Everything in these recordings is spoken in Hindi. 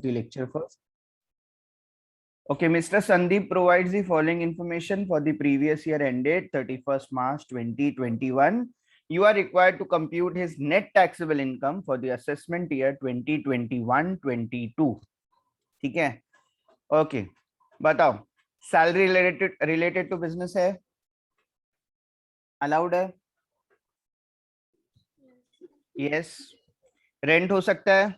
the lecture first. Okay, Mr. Sandeep provides the following information for the previous year ended 31st March 2021. You are required to compute his net taxable income for the assessment year 2021-22. ठीक है? Okay, बताओ. Salary related to business है? Allowed है? Yes. Rent हो सकता है?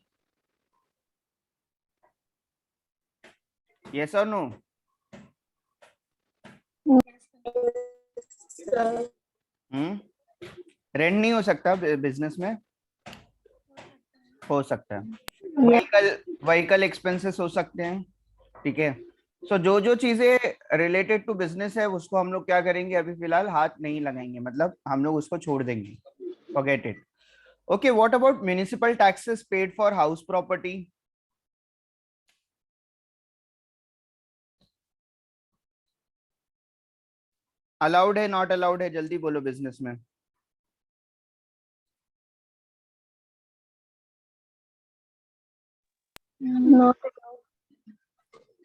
Yes or no? रेंट नहीं हो सकता बिजनेस में? हो सकता है. व्हीकल एक्सपेंसेस हो सकते हैं. ठीक है. सो जो चीजें रिलेटेड टू बिजनेस है उसको हम लोग क्या करेंगे, अभी फिलहाल हाथ नहीं लगाएंगे, मतलब हम लोग उसको छोड़ देंगे. Forget it. Okay, what about municipal taxes paid for house property? Allowed है, नॉट अलाउड है? जल्दी बोलो. बिजनेस में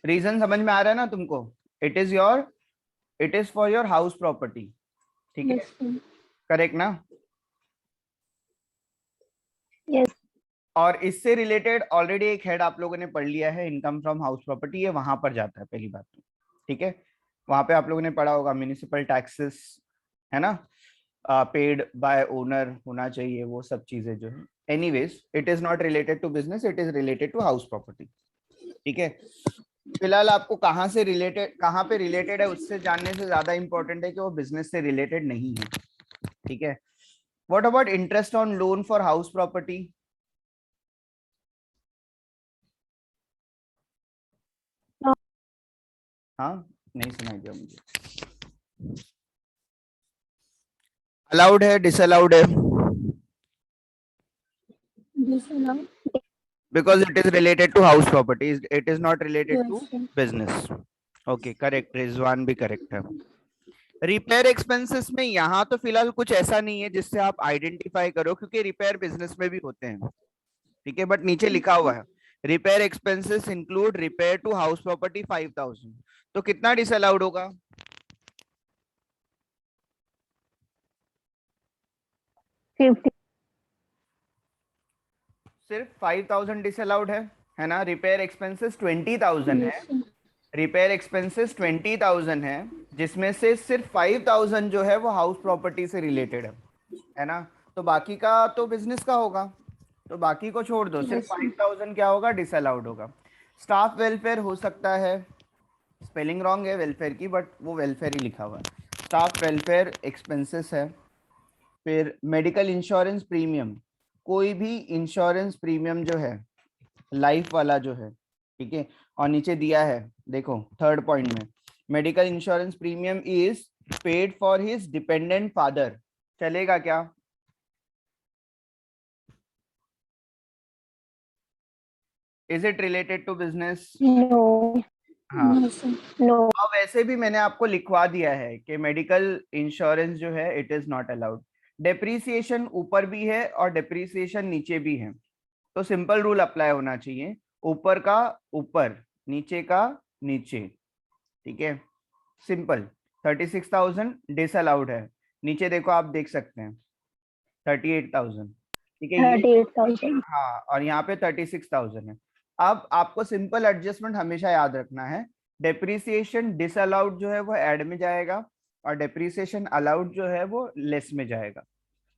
रीजन समझ में आ रहा है ना तुमको? It is for your house property. ठीक है, करेक्ट ना? Yes. और इससे रिलेटेड ऑलरेडी एक हेड आप लोगों ने पढ़ लिया है, इनकम फ्रॉम हाउस प्रॉपर्टी. ये वहां पर जाता है पहली बात तो. ठीक है, वहां पे आप लोगों ने पढ़ा होगा म्युनिसिपल टैक्सेस, है ना, पेड बाय ओनर होना चाहिए, वो सब चीजें जो है. Anyways, it is not related to business, it is related to house property. ठीक है. फिलहाल आपको कहाँ पे रिलेटेड है उससे जानने से ज्यादा इंपॉर्टेंट है कि वो बिजनेस से रिलेटेड नहीं है. ठीक है. What about interest on loan for house property? हाँ, नहीं सुनाई दिया मुझे. अलाउड है, डिसअलाउड है? Disallowed. Because it is related to house property, it is not related Yes. to business. Okay, correct. Rizwan भी करेक्ट है. रिपेयर एक्सपेंसेस में यहाँ तो फिलहाल कुछ ऐसा नहीं है जिससे आप आइडेंटिफाई करो, क्योंकि रिपेयर बिजनेस में भी होते हैं. ठीक है, बट नीचे लिखा हुआ है repair expenses include repair to house property 5000. तो कितना डिसअलाउड होगा? 50. सिर्फ 5000 डिसअलाउड है ना? रिपेयर एक्सपेंसेस 20000 है. Yes. रिपेयर एक्सपेंसेस 20000 है, जिसमें से सिर्फ 5000 जो है वो हाउस प्रॉपर्टी से रिलेटेड है ना? तो बाकी का तो बिजनेस का होगा, तो बाकी को छोड़ दो. सिर्फ 5000 क्या होगा? डिसअलाउड होगा. स्टाफ वेलफेयर हो सकता है, स्पेलिंग रॉन्ग है वेलफेयर की, बट वो वेलफेयर ही लिखा हुआ है. स्टाफ वेलफेयर एक्सपेंसेस है. फिर मेडिकल इंश्योरेंस प्रीमियम, कोई भी इंश्योरेंस प्रीमियम जो है लाइफ वाला जो है, ठीक है, और नीचे दिया है देखो थर्ड पॉइंट में, medical insurance premium is paid for his dependent father. चलेगा क्या? Is it related to business? No. हाँ. No, sir. No. अब वैसे भी मैंने आपको लिखवा दिया है कि मेडिकल इंश्योरेंस जो है it is not allowed. Depreciation ऊपर भी है और डेप्रीसिएशन नीचे भी है, तो सिंपल रूल अप्लाई होना चाहिए. ऊपर का ऊपर, नीचे का नीचे. ठीक है, सिंपल. 36,000 डिसअलाउड है. नीचे देखो, आप देख सकते हैं 38,000. ठीक है, ये 38,000. हाँ, और यहाँ पे 36,000 है. अब आपको सिंपल एडजस्टमेंट हमेशा याद रखना है. डेप्रीसिएशन डिसअलाउड जो है वो ऐड में जाएगा, और डेप्रीसिएशन अलाउड जो है वो लेस में जाएगा.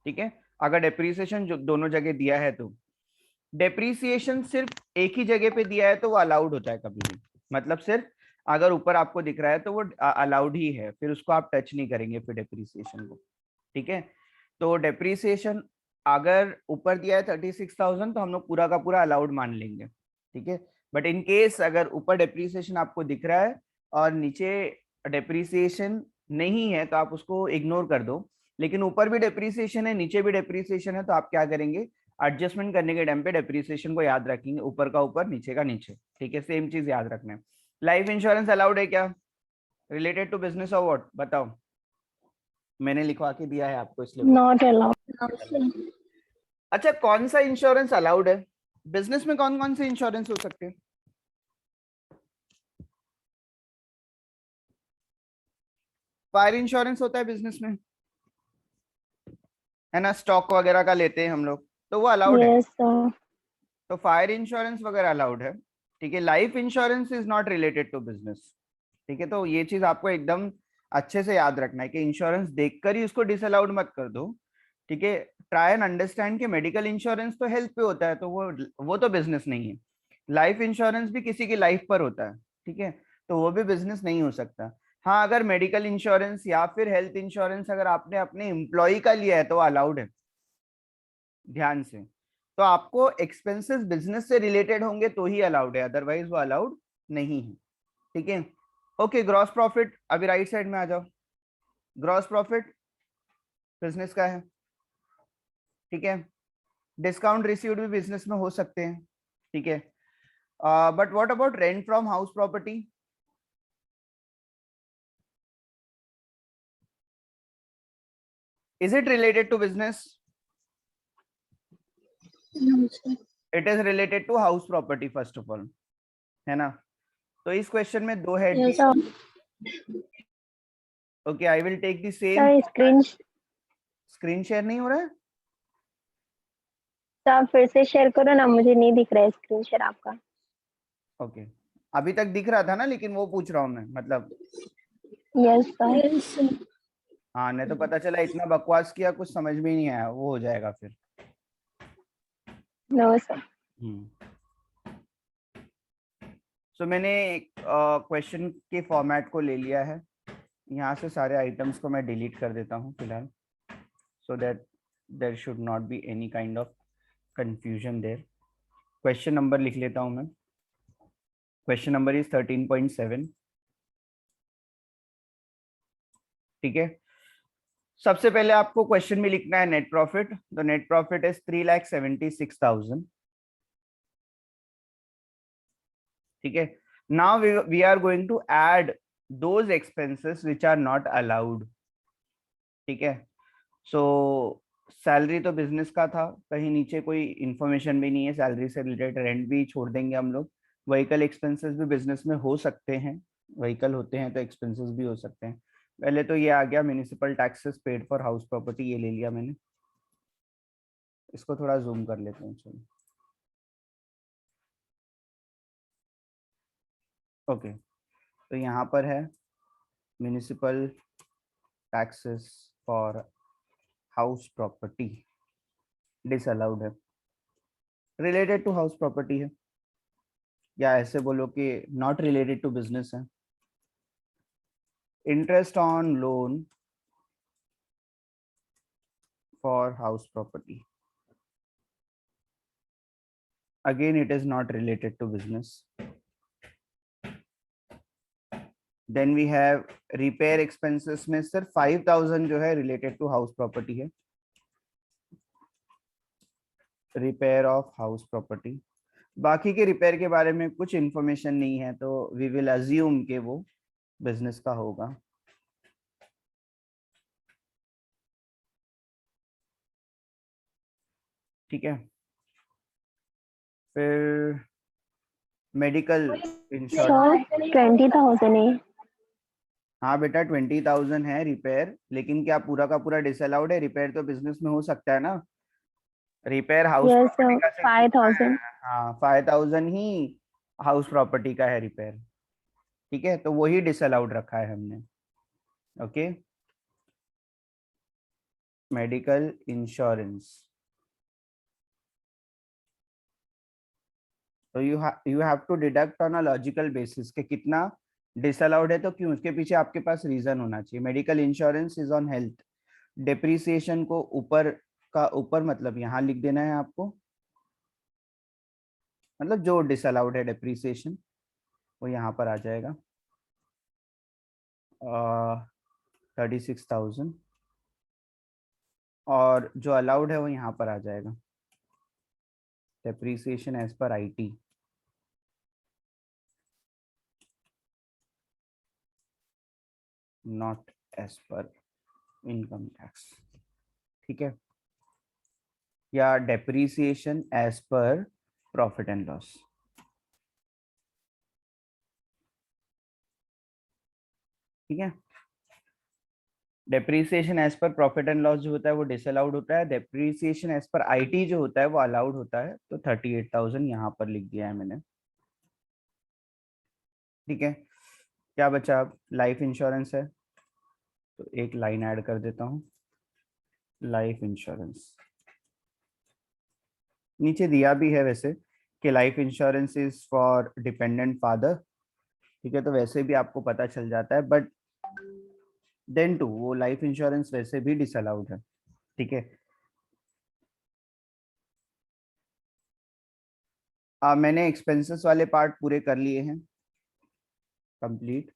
ठीक है, अगर डेप्रीसिएशन जो दोनों जगह दिया है तो डेप्रीसिएशन सिर्फ एक ही जगह पे दिया है तो वो अलाउड होता है कभी भी. मतलब सिर्फ अगर ऊपर आपको दिख रहा है तो वो अलाउड ही है, फिर उसको आप टच नहीं करेंगे फिर डेप्रीसिएशन को. ठीक है, तो डेप्रीसिएशन अगर ऊपर दिया है 36,000 तो हम लोग पूरा का पूरा अलाउड मान लेंगे. ठीक है, बट इन केस अगर ऊपर डेप्रीसिएशन आपको दिख रहा है और नीचे डेप्रीसिएशन नहीं है तो आप उसको इग्नोर कर दो. लेकिन ऊपर भी डेप्रीसिएशन है, नीचे भी डेप्रीसिएशन है, तो आप क्या करेंगे? एडजस्टमेंट करने के टाइम पे डेप्रीसिएशन को याद रखेंगे, ऊपर का ऊपर, नीचे का नीचे. ठीक है, सेम चीज याद रखना है. लाइफ इंश्योरेंस अलाउड है क्या? रिलेटेड टू बिजनेस और व्हाट? बताओ. मैंने लिखवा के दिया है आपको इसलिए. Not allowed. अच्छा, कौन सा इंश्योरेंस अलाउड है? बिजनेस में कौन कौन से इंश्योरेंस हो सकते हैं? फायर इंश्योरेंस होता है बिजनेस में, है ना, स्टॉक वगैरह का लेते हैं हम लोग, तो वो अलाउड है। yes sir. तो फायर इंश्योरेंस वगैरह अलाउड है। ठीक है, life insurance is not related to business. ठीक है, तो ये चीज आपको एकदम अच्छे से याद रखना है कि इंश्योरेंस देखकर ही उसको डिसअलाउड मत कर दो। ठीक है, ट्राई एंड अंडरस्टैंड कि मेडिकल इंश्योरेंस तो हेल्थ पे होता है, तो वो तो बिजनेस नहीं है। लाइफ इंश्योरेंस भी किसी की लाइफ पर होता है। ठीक है, तो वो भी बिजनेस नहीं हो सकता। हाँ, अगर मेडिकल इंश्योरेंस या फिर हेल्थ इंश्योरेंस अगर आपने अपने एम्प्लॉय का लिया है तो अलाउड है, ध्यान से। तो आपको एक्सपेंसेस बिजनेस से रिलेटेड होंगे तो ही अलाउड है, अदरवाइज वो अलाउड नहीं है। ठीक है, ओके। ग्रॉस प्रॉफिट, अभी राइट साइड में आ जाओ। ग्रॉस प्रॉफिट बिजनेस का है। ठीक है, डिस्काउंट रिसीव्ड भी बिजनेस में हो सकते हैं। ठीक है, but what about rent from house property? Is it related to business? No, sir. It is related to house property first of all, है ना। तो इस क्वेश्चन में दो हेड Yes दिए। sir. Okay, I will take the same. Sir screen screen share नहीं हो रहा है? आप फिर से शेयर करो ना, मुझे नहीं दिख रहा है स्क्रीन शेयर आपका। ओके, अभी तक दिख रहा था ना, लेकिन वो पूछ रहा हूँ मैं, मतलब। Yes sir. हाँ, नहीं तो पता चला इतना बकवास किया, कुछ समझ में ही नहीं आया, वो हो जाएगा फिर। No sir. सो मैंने क्वेश्चन के फॉर्मेट को ले लिया है। यहाँ से सारे आइटम्स को मैं डिलीट कर देता हूँ फिलहाल, so that there should not be any kind of confusion there. Question number लिख लेता हूँ मैं। Question number is 13.7। ठीक है, सबसे पहले आपको क्वेश्चन में लिखना है नेट प्रॉफिट। तो नेट प्रॉफिट इज 3,76,000। ठीक है, now we are going to add those expenses which are not allowed. ठीक है, सो सैलरी तो बिजनेस का था, कहीं नीचे कोई इंफॉर्मेशन भी नहीं है सैलरी से रिलेटेड, रेंट भी छोड़ देंगे हम लोग। व्हीकल एक्सपेंसेस भी बिजनेस में हो सकते हैं, व्हीकल होते हैं तो एक्सपेंसेस भी हो सकते हैं। पहले तो ये आ गया municipal taxes paid for house property, ये ले लिया मैंने। इसको थोड़ा जूम कर लेते हैं, चलो। ओके, तो यहाँ पर है municipal taxes for house property, disallowed है, रिलेटेड टू हाउस प्रॉपर्टी है, या ऐसे बोलो कि नॉट रिलेटेड टू बिजनेस है। Interest on loan for house property, again it is not related to business. Then we have repair expenses में सिर्फ 5,000 जो है रिलेटेड टू हाउस प्रॉपर्टी है, रिपेयर ऑफ हाउस प्रॉपर्टी। बाकी के रिपेयर के बारे में कुछ इंफॉर्मेशन नहीं है, तो वी विल अज्यूम कि वो बिजनेस का होगा। ठीक है, फिर मेडिकल इंश्योरेंस। सर 20,000 है। हाँ बेटा, 20,000 है रिपेयर, लेकिन क्या पूरा का पूरा डिसअलाउड है? रिपेयर तो बिजनेस में हो सकता है ना, repair house yes property sir का सिर्फ कितना है? 5,000। हाँ, 5,000 ही हाउस प्रॉपर्टी का है रिपेयर। ठीक है, तो वही डिसअलाउड रखा है हमने। ओके, मेडिकल इंश्योरेंस, तो you have to deduct on a logical basis कि कितना डिसअलाउड है तो क्यों, उसके पीछे आपके पास रीजन होना चाहिए। Medical insurance is on health. Depreciation को ऊपर का ऊपर, मतलब यहाँ लिख देना है आपको, मतलब जो डिसअलाउड है डेप्रिसिएशन वो यहाँ पर आ जाएगा 36,000, और जो अलाउड है वो यहाँ पर आ जाएगा depreciation as per IT, not as per income tax. ठीक है, या depreciation as per profit and loss. ठीक है, depreciation as per profit and loss जो होता है वो डिसअलाउड होता है, डेप्रीसिएशन एज पर आईटी जो होता है वो अलाउड होता है। तो 38,000 यहाँ पर लिख दिया है मैंने। ठीक है, क्या बचा? अब लाइफ इंश्योरेंस है, तो एक लाइन ऐड कर देता हूँ, लाइफ इंश्योरेंस। नीचे दिया भी है वैसे कि life insurance is for dependent father. ठीक है, तो वैसे भी आपको पता चल जाता है, बट देन टू वो लाइफ इंश्योरेंस वैसे भी डिसअलाउड है। ठीक है, मैंने एक्सपेंसेस वाले पार्ट पूरे कर लिए हैं कंप्लीट,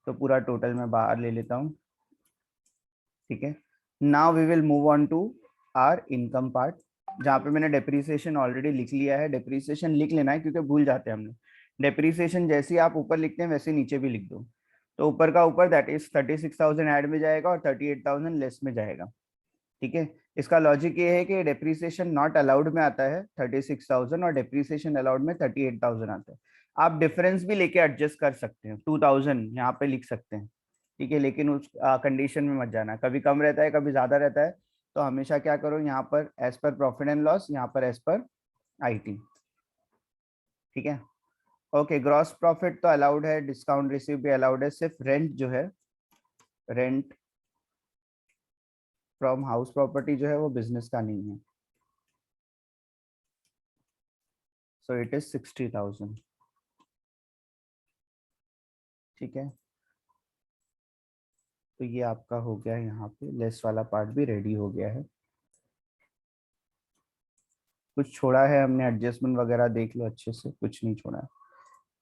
तो पूरा टोटल मैं बाहर ले लेता हूँ। ठीक है, now we will move on to our income part, जहाँ पे मैंने डेप्रीसिएशन ऑलरेडी लिख लिया है। डेप्रीसिएशन लिख लेना है क्योंकि भूल जाते हैं हम लोग। डेप्रीसिएशन जैसे ही आप ऊपर लिखते हैं वैसे नीचे भी लिख दो। तो ऊपर का ऊपर दैट इज 36,000 ऐड में जाएगा और 38,000 लेस में जाएगा। ठीक है, इसका लॉजिक ये है कि डेप्रीसिएशन नॉट अलाउड में आता है 36,000 और डेप्रीसिएशन अलाउड में 38,000 आता है। आप डिफरेंस भी लेके एडजस्ट कर सकते हैं, 2,000 यहाँ पे लिख सकते हैं। ठीक है, लेकिन उस कंडीशन में मत जाना, कभी कम रहता है कभी ज्यादा रहता है। तो हमेशा क्या करो, यहाँ पर as per profit and loss, यहाँ पर एज पर आईटी। ठीक है, ओके। ग्रॉस प्रॉफिट तो अलाउड है, डिस्काउंट रिसीव भी अलाउड है, सिर्फ रेंट जो है, रेंट फ्रॉम हाउस प्रॉपर्टी जो है वो बिजनेस का नहीं है। So it is 60,000। ठीक है, तो ये आपका हो गया, यहाँ पे लेस वाला पार्ट भी रेडी हो गया है। कुछ छोड़ा है हमने, एडजस्टमेंट वगैरह देख लो अच्छे से, कुछ नहीं छोड़ा है।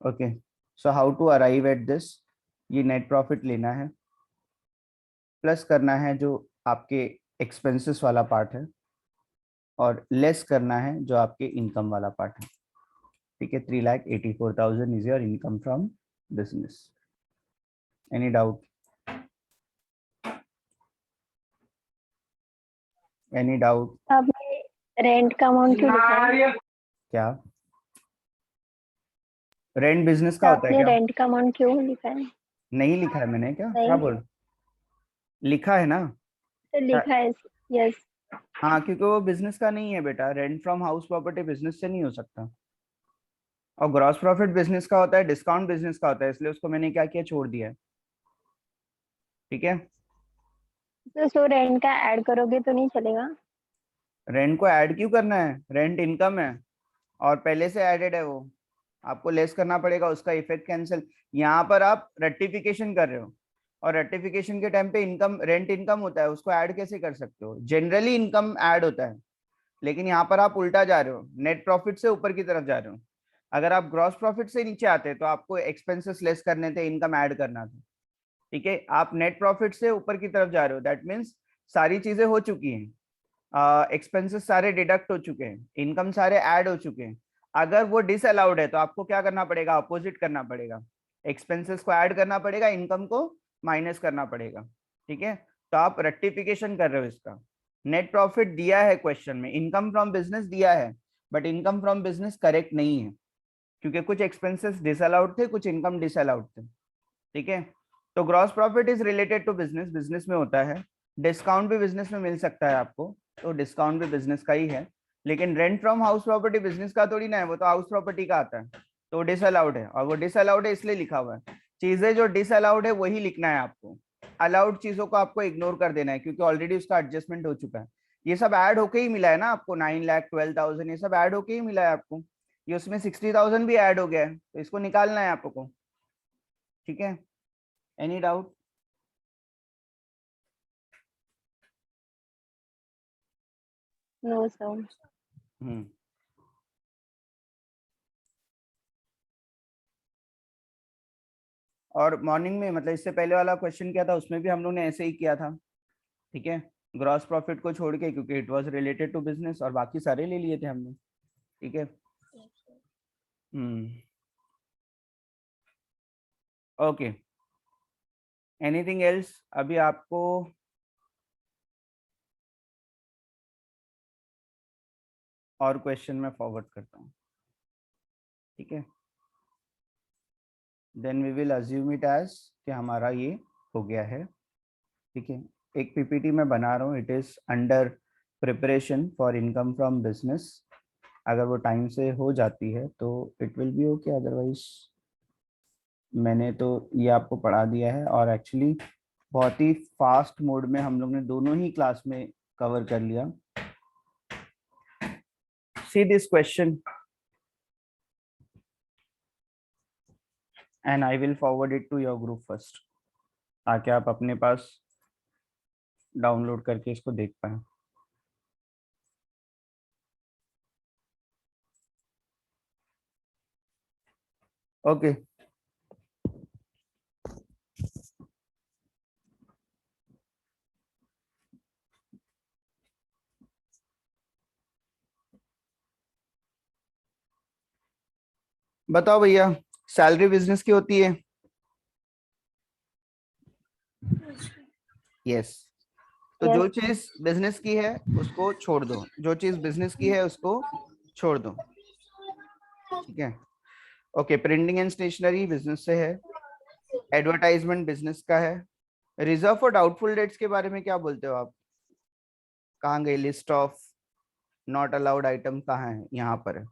Okay, so how to arrive at this, ये नेट प्रॉफिट लेना है, प्लस करना है जो आपके एक्सपेंसेस वाला पार्ट है, और लेस करना है जो आपके इनकम वाला पार्ट है। ठीक है, 3,84,000 is your income from business. Any doubt? Any doubt? आपने रेंट का अमाउंट क्यों लिखा है? क्या रेंट बिजनेस का तो होता है आपने क्या? रेंट का अमाउंट क्यों लिखा है? नहीं लिखा है मैंने, क्या नहीं, बोल, लिखा है ना। तो लिखा है। यस। हाँ, क्योंकि वो बिजनेस का नहीं है बेटा, rent from house property business से नहीं हो सकता। और ग्रॉस प्रॉफिट बिजनेस का होता है, डिस्काउंट बिजनेस का होता है, इसलिए उसको मैंने क्या किया, छोड़ दिया है। ठीक है, तो सो रेंट का ऐड करोगे तो नहीं चलेगा? रेंट को ऐड क्यों करना है, रेंट इनकम है और पहले से एडेड है वो, आपको लेस करना पड़ेगा, उसका इफेक्ट कैंसिल। यहाँ पर आप रेक्टिफिकेशन कर रहे हो, और रेक्टिफिकेशन के टाइम पे इनकम, रेंट इनकम होता है, उसको ऐड कैसे कर सकते हो? जनरली इनकम ऐड होता है, लेकिन यहाँ पर आप उल्टा जा रहे हो, नेट प्रॉफिट से ऊपर की तरफ जा रहे हो। अगर आप ग्रॉस प्रॉफिट से नीचे आते तो आपको एक्सपेंसेस लेस करने थे, इनकम ऐड करना था। ठीक है, आप नेट प्रॉफिट से ऊपर की तरफ जा रहे हो, दैट मीन्स सारी चीजें हो चुकी हैं, एक्सपेंसेस सारे डिडक्ट हो चुके हैं, इनकम सारे ऐड हो चुके हैं। अगर वो डिसअलाउड है तो आपको क्या करना पड़ेगा, अपोजिट करना पड़ेगा, एक्सपेंसेस को ऐड करना पड़ेगा, इनकम को माइनस करना पड़ेगा। ठीक है, तो आप रेक्टिफिकेशन कर रहे हो इसका। नेट प्रॉफिट दिया है क्वेश्चन में, इनकम फ्रॉम बिजनेस दिया है, but income from business correct नहीं है, क्योंकि कुछ एक्सपेंसेस डिसअलाउड थे, कुछ इनकम डिसअलाउड थे। ठीक है, तो gross profit is related to business, business में होता है। डिस्काउंट भी बिजनेस में मिल सकता है आपको, तो डिस्काउंट भी बिजनेस का ही है। लेकिन rent from house property business का थोड़ी ना है, वो तो हाउस प्रॉपर्टी का आता है, तो डिसअलाउड है, और वो डिसअलाउड है इसलिए लिखा हुआ है। चीजें जो डिसअलाउड है वही लिखना है आपको, अलाउड चीजों को आपको इग्नोर कर देना है, क्योंकि ऑलरेडी उसका एडजस्टमेंट हो चुका है। ये सब ऐड होके ही मिला है ना आपको, 9,12,000 ये सब ऐड होके ही मिला है आपको। ये उसमें 60,000 भी ऐड हो गया है, तो इसको निकालना है आपको। ठीक है, any doubt? No sir. Hmm, और मॉर्निंग में मतलब इससे पहले वाला क्वेश्चन क्या था, उसमें भी हम लोग ने ऐसे ही किया था। ठीक है, ग्रॉस प्रॉफिट को छोड़ के, क्योंकि it was related to business, और बाकी सारे ले लिए थे हमने। ठीक है, हम्म, ओके। एनीथिंग एल्स अभी आपको? और क्वेश्चन मैं फॉरवर्ड करता हूँ। ठीक है, then we will assume it as कि हमारा ये हो गया है। ठीक है, एक पीपीटी मैं बना रहा हूँ, it is under preparation for income from business. अगर वो टाइम से हो जाती है तो it will be okay, otherwise मैंने तो ये आपको पढ़ा दिया है और एक्चुअली बहुत ही फास्ट मोड में हम लोग ने दोनों ही क्लास में कवर कर लिया। See this question and I will forward it to your group first, ताकि आप अपने पास डाउनलोड करके इसको देख पाए। ओके, बताओ भैया, सैलरी बिजनेस की होती है? यस। तो जो यस। चीज बिजनेस की है उसको छोड़ दो, जो चीज बिजनेस की है उसको छोड़ दो। ठीक है, okay. Printing and stationery business से है, एडवर्टाइजमेंट बिजनेस का है। रिजर्व फॉर डाउटफुल डेट्स के बारे में क्या बोलते हो आप? कहाँ गई list of not allowed item? कहाँ है? यहाँ पर है।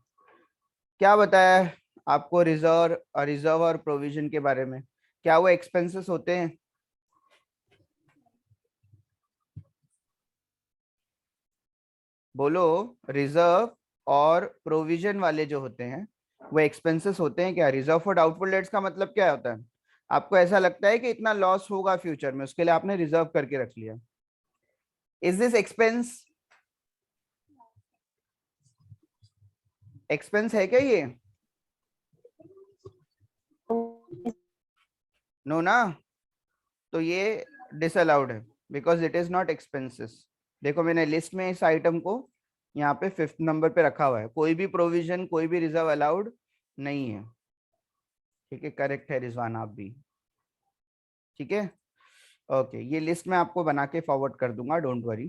क्या बताया है आपको रिजर्व और प्रोविजन के बारे में? क्या वो एक्सपेंसेस होते हैं? बोलो, रिजर्व और प्रोविजन वाले जो होते हैं वो एक्सपेंसेस होते हैं क्या? रिजर्व फॉर डाउटफुल डेट्स का मतलब क्या होता है? आपको ऐसा लगता है कि इतना लॉस होगा फ्यूचर में, उसके लिए आपने रिजर्व करके रख लिया। Is this expense? एक्सपेंस है क्या ये? नो ना, तो ये डिसअलाउड है because it is not expenses. देखो मैंने लिस्ट में इस आइटम को यहाँ पे 5th नंबर पे रखा हुआ है, कोई भी प्रोविजन कोई भी रिजर्व अलाउड नहीं है। ठीक है, करेक्ट है रिजवान आप भी। ठीक है, ओके। ये लिस्ट मैं आपको बना के फॉरवर्ड कर दूंगा, डोंट वरी।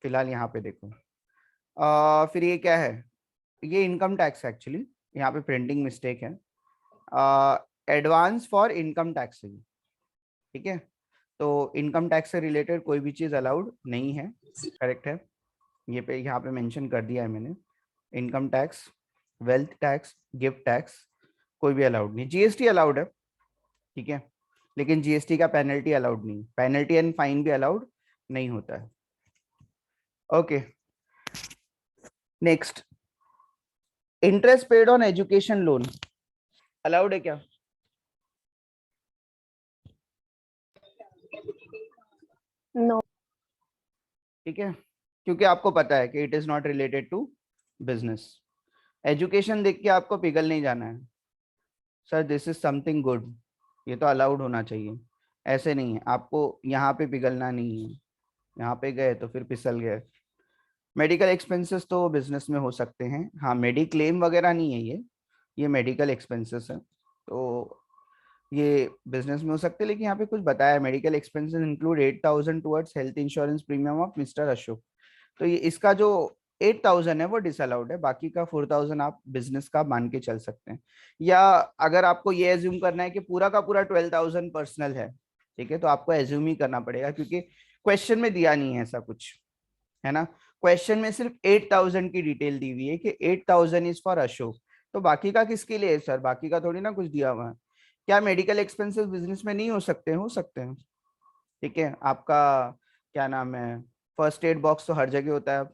फिलहाल यहाँ पे देखो। फिर ये क्या है? ये इनकम टैक्स एक्चुअली, यहाँ पे प्रिंटिंग मिस्टेक है। एडवांस फॉर इनकम टैक्स है। ठीक है, तो इनकम टैक्स से रिलेटेड कोई भी चीज अलाउड नहीं है, करेक्ट है। ये पे यहाँ पे मेंशन कर दिया है मैंने। Income tax, wealth tax, gift tax कोई भी अलाउड नहीं। जीएसटी अलाउड है, ठीक है, लेकिन जीएसटी का पेनल्टी अलाउड नहीं, पेनल्टी एंड फाइन भी अलाउड नहीं होता है। Okay, next, interest paid on education loan allowed है क्या? नो। ठीक है, क्योंकि आपको पता है कि it is not related to business. Education देख के आपको पिघल नहीं जाना है, sir this is something good, ये तो अलाउड होना चाहिए, ऐसे नहीं है। आपको यहाँ पे पिघलना नहीं है, यहाँ पे गए तो फिर फिसल गए। मेडिकल एक्सपेंसेस तो बिजनेस में हो सकते हैं, हाँ, मेडिक्लेम वगैरह नहीं है ये मेडिकल एक्सपेंसेस है, तो ये बिजनेस में हो सकते हैं। लेकिन यहाँ पे कुछ बताया है, medical expenses include 8,000 towards health insurance premium of mister Ashok. तो ये इसका जो 8,000 है वो डिसअलाउड है, बाकी का 4,000 आप बिजनेस का मान के चल सकते हैं। या अगर आपको ये एज्यूम करना है कि पूरा का पूरा 12,000 पर्सनल है, ठीक है, तो आपको एज्यूम ही करना पड़ेगा, क्योंकि क्वेश्चन में दिया नहीं है ऐसा कुछ, है ना। क्वेश्चन में सिर्फ 8,000 की डिटेल दी हुई है कि 8,000 इज फॉर अशोक, तो बाकी का किसके लिए है सर? बाकी का थोड़ी ना कुछ दिया हुआ है। क्या मेडिकल एक्सपेंसेस बिजनेस में नहीं हो सकते? हो सकते हैं, ठीक है। आपका क्या नाम है, फर्स्ट एड बॉक्स तो हर जगह होता है,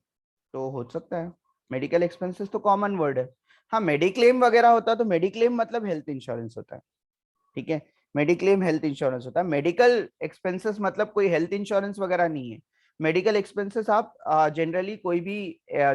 तो हो सकता है। मेडिकल एक्सपेंसेस तो कॉमन वर्ड है। हाँ, मेडिक्लेम वगैरह होता है तो मेडिक्लेम मतलब हेल्थ इंश्योरेंस होता है, ठीक है। मेडिक्लेम हेल्थ इंश्योरेंस होता है, मेडिकल एक्सपेंसेस मतलब कोई हेल्थ इंश्योरेंस वगैरह नहीं है। मेडिकल एक्सपेंसेस आप जनरली कोई भी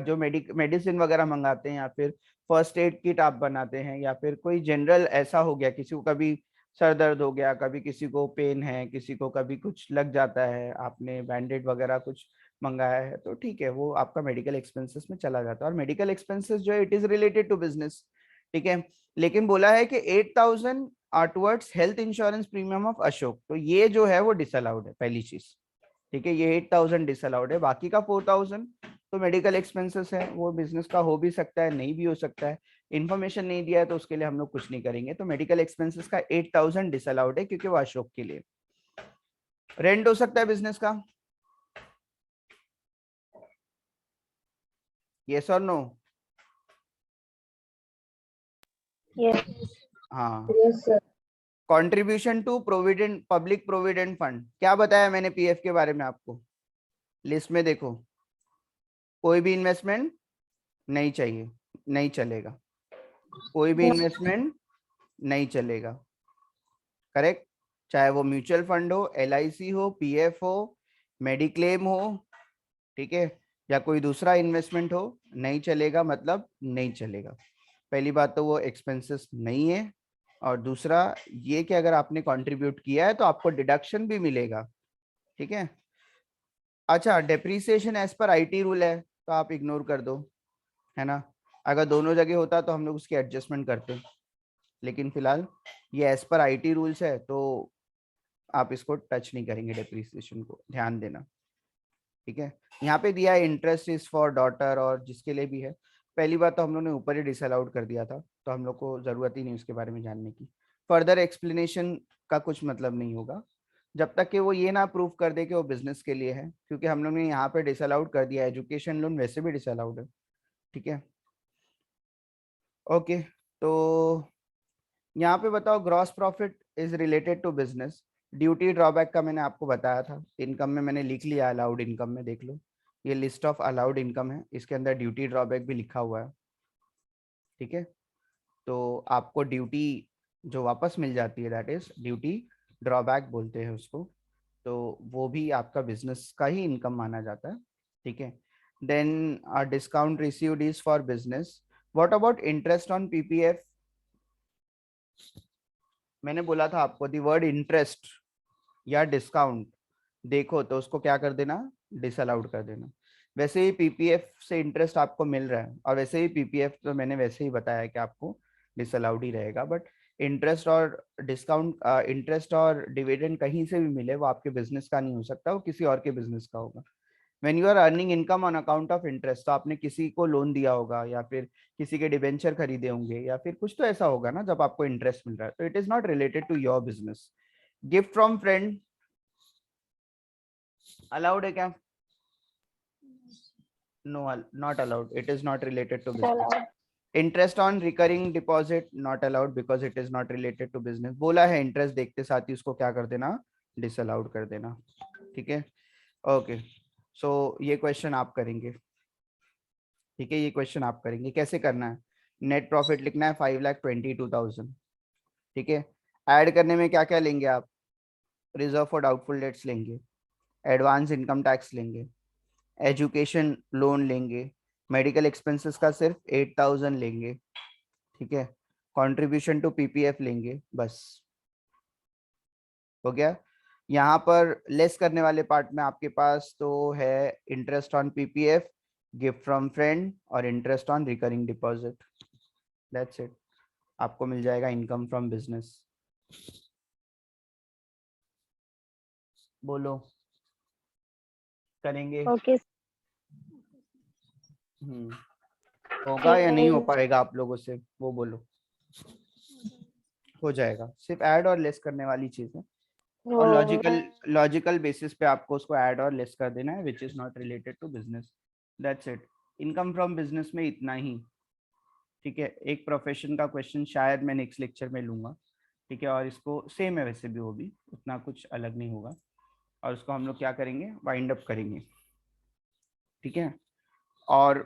जो मेडिसिन वगैरह मंगाते हैं, या फिर फर्स्ट एड किट आप बनाते हैं, या फिर कोई जनरल ऐसा हो गया, किसी को कभी सर दर्द हो गया, कभी किसी को पेन है, किसी को कभी कुछ लग जाता है, आपने बैंडेड वगैरह कुछ मंगाया है, तो ठीक है, वो आपका मेडिकल एक्सपेंसेस में चला जाता है। और मेडिकल एक्सपेंसेस जो है it is related to business, ठीक है। लेकिन बोला है कि 8,000 towards health insurance premium of Ashok, तो ये जो है वो डिसअलाउड है, पहली चीज, ठीक है। ये 8,000 डिसअलाउड है, बाकी का 4,000 तो मेडिकल एक्सपेंसेस है, वो बिजनेस का हो भी सकता है, नहीं भी हो सकता है, इन्फॉर्मेशन नहीं दिया है तो उसके लिए हम लोग कुछ नहीं करेंगे। तो मेडिकल एक्सपेंसेस का 8,000 डिसअलाउड है क्योंकि वो अशोक के लिए। रेंट हो सकता है बिजनेस का, यस और नो? यस। हाँ। Yes sir. Contribution to provident public provident fund, क्या बताया मैंने पीएफ के बारे में आपको? लिस्ट में देखो, कोई भी इन्वेस्टमेंट नहीं चाहिए, नहीं चलेगा, कोई भी इन्वेस्टमेंट नहीं चलेगा, करेक्ट? चाहे वो म्यूचुअल फंड हो, एलआईसी हो, पीएफ हो, मेडिक्लेम हो, ठीक है, या कोई दूसरा इन्वेस्टमेंट हो, नहीं चलेगा मतलब नहीं चलेगा। पहली बात तो वो एक्सपेंसेस नहीं है, और दूसरा ये कि अगर आपने कंट्रीब्यूट किया है तो आपको डिडक्शन भी मिलेगा, ठीक है। अच्छा, depreciation as per IT rule है तो आप इग्नोर कर दो, है ना। अगर दोनों जगह होता तो हम लोग उसकी एडजस्टमेंट करते, लेकिन फिलहाल ये एज पर आईटी रूल्स है तो आप इसको टच नहीं करेंगे, डेप्रीसिएशन को ध्यान देना, ठीक है। यहाँ पे दिया है इंटरेस्ट इज फॉर डॉटर, और जिसके लिए भी है। पहली बात तो हम लोग ने ऊपर ही डिसअलाउड कर दिया था, तो हम लोग को जरूरत ही नहीं उसके बारे में जानने की। फर्दर एक्सप्लेनेशन का कुछ मतलब नहीं होगा जब तक कि वो ये ना प्रूव कर दे कि वो बिजनेस के लिए है, क्योंकि हम लोग ने यहाँ पे डिसअलाउड कर दिया। एजुकेशन लोन वैसे भी डिसअलाउड है, ठीक है। ओके, तो यहाँ पे बताओ, gross profit is related to business. Duty drawback का मैंने आपको बताया था, इनकम में मैंने लिख लिया, अलाउड इनकम में देख लो, ये लिस्ट ऑफ अलाउड इनकम है, इसके अंदर ड्यूटी ड्रॉबैक भी लिखा हुआ है, ठीक है। तो आपको ड्यूटी जो वापस मिल जाती है, दैट इज ड्यूटी ड्रॉबैक बोलते हैं उसको, तो वो भी आपका बिजनेस का ही इनकम माना जाता है, ठीक है। Then discount received is for business. What about interest on PPF? मैंने बोला था आपको, दी वर्ड इंटरेस्ट या डिस्काउंट देखो तो उसको क्या कर देना, डिसअलाउड कर देना। वैसे ही पीपीएफ से इंटरेस्ट आपको मिल रहा है, और वैसे ही पीपीएफ तो मैंने वैसे ही बताया कि आपको डिसअलाउड ही रहेगा, बट इंटरेस्ट और डिस्काउंट, इंटरेस्ट और डिविडेंड कहीं से भी मिले, वो आपके बिजनेस का नहीं हो सकता, वो किसी और के बिजनेस का होगा। When you are earning income on account of interest, तो आपने किसी को लोन दिया होगा, या फिर किसी के डिबेंचर खरीदे होंगे, या फिर कुछ तो ऐसा होगा ना जब आपको इंटरेस्ट मिल रहा है, तो it is not related to your business. Gift from friend allowed है क्या? No, not allowed. It is not related to business. Interest on recurring deposit not allowed because it is not related to business. बोला है इंटरेस्ट देखते साथ ही उसको क्या कर देना, डिसअलाउड कर देना, ठीक है। ओके, सो ये क्वेश्चन आप करेंगे, ठीक है, ये क्वेश्चन आप करेंगे। कैसे करना है? नेट प्रॉफिट लिखना है 5,22,000, ठीक है। ऐड करने में क्या क्या लेंगे आप? रिजर्व फॉर डाउटफुल डेट्स लेंगे, एडवांस इनकम टैक्स लेंगे, एजुकेशन लोन लेंगे, मेडिकल एक्सपेंसेस का सिर्फ 8,000 लेंगे, ठीक है, कंट्रीब्यूशन टू पीपीएफ लेंगे, बस हो गया। यहाँ पर लेस करने वाले पार्ट में आपके पास तो है interest on PPF, gift from friend, और interest on recurring deposit, that's it. आपको मिल जाएगा इनकम फ्रॉम बिजनेस। बोलो, करेंगे? ओके। होगा या नहीं हो पाएगा आप लोगों से, वो बोलो। हो जाएगा, सिर्फ ऐड और लेस करने वाली चीज है, और लॉजिकल बेसिस पे आपको उसको ऐड और लेस कर देना है, which is not related to business, that's it. Income from business में इतना ही, ठीक है। एक प्रोफेशन का क्वेश्चन शायद मैं नेक्स्ट लेक्चर में लूंगा, ठीक है, और इसको सेम है वैसे भी, वो भी उतना कुछ अलग नहीं होगा, और उसको हम लोग क्या करेंगे, वाइंड अप करेंगे, ठीक है। और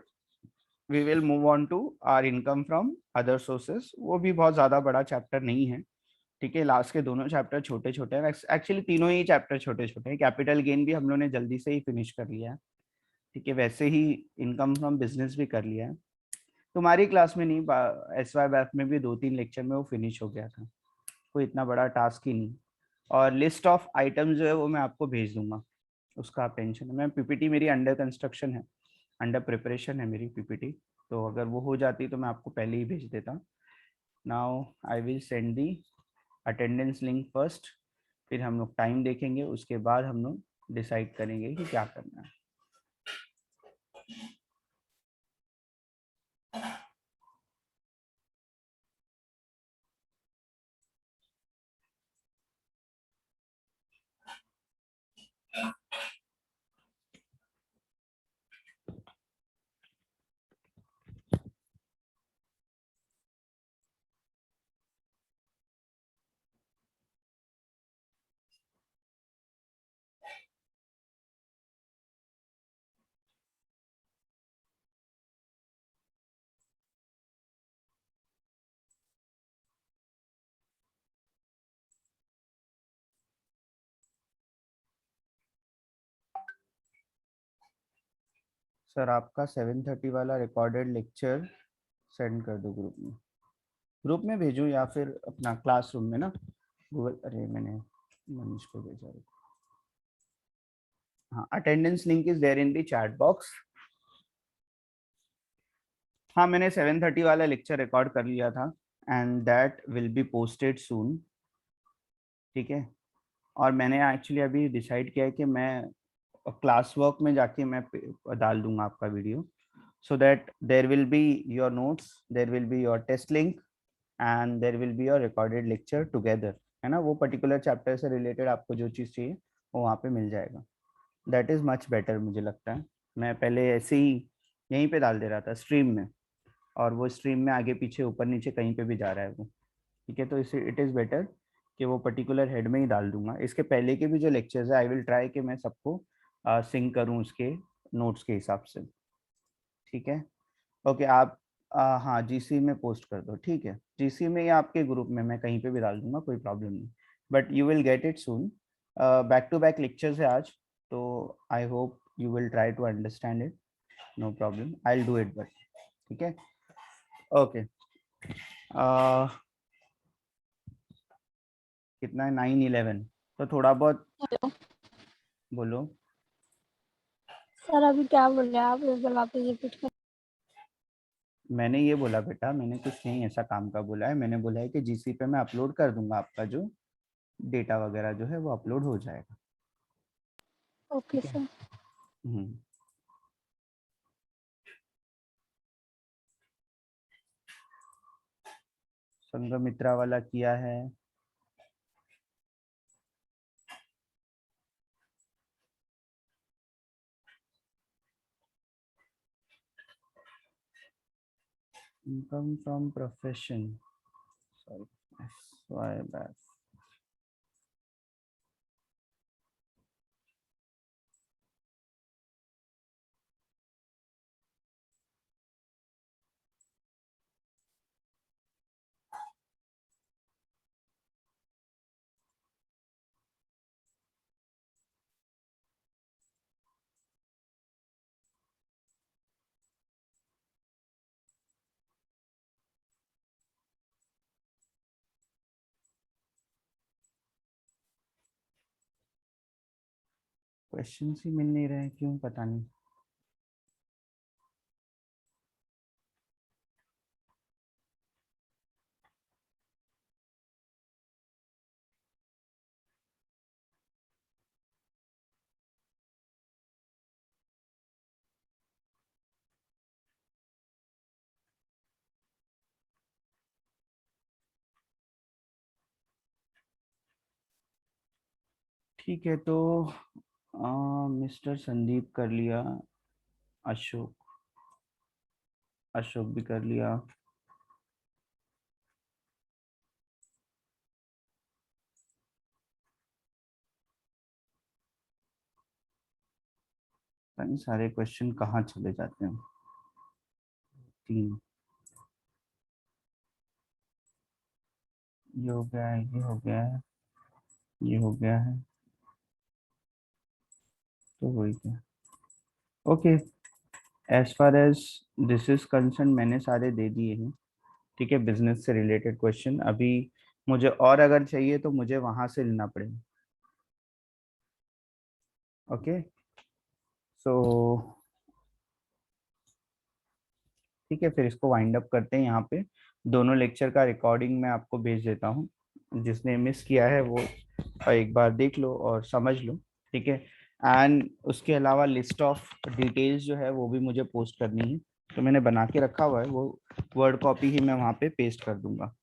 we will move on to our income from other sources, वो भी बहुत ज्यादा बड़ा चैप्टर नहीं है, ठीक है। लास्ट के दोनों चैप्टर छोटे छोटे हैं, एक्चुअली तीनों ही चैप्टर छोटे छोटे हैं। कैपिटल गेन भी हम लोगों ने जल्दी से ही फिनिश कर लिया है, ठीक है, वैसे ही इनकम फ्रॉम बिजनेस भी कर लिया है। तुम्हारी क्लास में नहीं, SY बैफ में भी 2-3 लेक्चर में वो फिनिश हो गया था, कोई इतना बड़ा टास्क ही नहीं। और लिस्ट ऑफ आइटम्स जो है वो मैं आपको भेज दूंगा, उसका आप टेंशन है। मैं पीपीटी मेरी अंडर कंस्ट्रक्शन है, अंडर प्रिपरेशन है मेरी पीपीटी, तो अगर वो हो जाती तो मैं आपको पहले ही भेज देता। Now I will send the attendance link first, फिर हम लोग टाइम देखेंगे, उसके बाद हम लोग डिसाइड करेंगे कि क्या करना है। सर आपका 7:30 वाला रिकॉर्डेड लेक्चर सेंड कर दो ग्रुप में भेजो या फिर अपना क्लासरूम में ना गूगल। अरे मैंने मनीष को भेजा है। हाँ, attendance link is there in the chat box. हाँ, मैंने 7:30 वाला लेक्चर रिकॉर्ड कर लिया था and that will be posted soon. ठीक है, और मैंने एक्चुअली अभी डिसाइड किया है कि मैं क्लास वर्क में जाके मैं डाल दूंगा आपका video, so that there will be your notes, there will be your test link and there will be your recorded lecture together, है ना। वो पर्टिकुलर चैप्टर से रिलेटेड आपको जो चीज़ चाहिए वो वहाँ पे मिल जाएगा। दैट इज़ मच बेटर मुझे लगता है। मैं पहले ऐसे ही यहीं पे डाल दे रहा था स्ट्रीम में, और वो स्ट्रीम में आगे पीछे ऊपर नीचे कहीं पे भी जा रहा है वो। ठीक है, तो इसे इट इज़ बेटर कि वो पर्टिकुलर हेड में ही डाल दूंगा। इसके पहले के भी जो लेक्चर्स है आई विल ट्राई कि मैं सबको सिंक करूँ उसके नोट्स के हिसाब से। ठीक है, ओके। आप हाँ जीसी में पोस्ट कर दो। ठीक है, जीसी में या आपके ग्रुप में, मैं कहीं पे भी डाल दूंगा, कोई प्रॉब्लम नहीं। But you will get it soon. Back to back lectures है आज, तो I hope you will try to understand it. No problem, I will do it but. ठीक है, ओके। कितना है? 9:11। तो थोड़ा बहुत हेलो बोलो। सर, अभी क्या बोल रहे हैं आप? एक बार वापस रिपीट कर। मैंने ये बोला बेटा, मैंने कुछ नहीं ऐसा काम का बोला है। मैंने बोला है कि जीसी पे मैं अपलोड कर दूंगा, आपका जो डेटा वगैरह जो है वो अपलोड हो जाएगा। ओके ठीक है। सर। संघमित्रा वाला किया है। Income from profession. Sorry, SY batch. Question ही मिल नहीं रहे, क्यों पता नहीं। ठीक है, तो मिस्टर संदीप कर लिया, अशोक अशोक भी कर लिया। पता नहीं सारे क्वेश्चन कहाँ चले जाते हैं। 3 ये हो गया है, ये हो गया है, ये हो गया है, तो वही क्या। Okay, as far as this is concern मैंने सारे दे दिए हैं। ठीक है, बिजनेस से रिलेटेड क्वेश्चन अभी मुझे और अगर चाहिए तो मुझे वहां से लेना पड़ेगा। ओके, सो ठीक है, फिर इसको वाइंड अप करते हैं यहाँ पे। दोनों लेक्चर का रिकॉर्डिंग मैं आपको भेज देता हूँ, जिसने मिस किया है वो एक बार देख लो और समझ लो। ठीक है, एंड उसके अलावा लिस्ट ऑफ डिटेल्स जो है वो भी मुझे पोस्ट करनी है, तो मैंने बना के रखा हुआ है, वो वर्ड कॉपी ही मैं वहाँ पे पेस्ट कर दूंगा।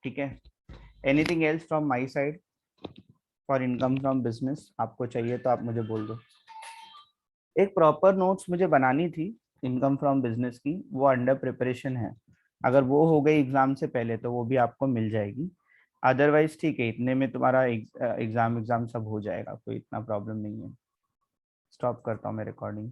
ठीक है, anything else from my side for income from business आपको चाहिए तो आप मुझे बोल दो। एक प्रॉपर नोट्स मुझे बनानी थी इनकम फ्रॉम बिजनेस की, वो अंडर प्रिपरेशन है। अगर वो हो गई एग्जाम से पहले तो वो भी आपको मिल जाएगी। अदरवाइज ठीक है, इतने में तुम्हारा एग्जाम सब हो जाएगा, कोई इतना प्रॉब्लम नहीं है। स्टॉप करता हूँ मैं रिकॉर्डिंग।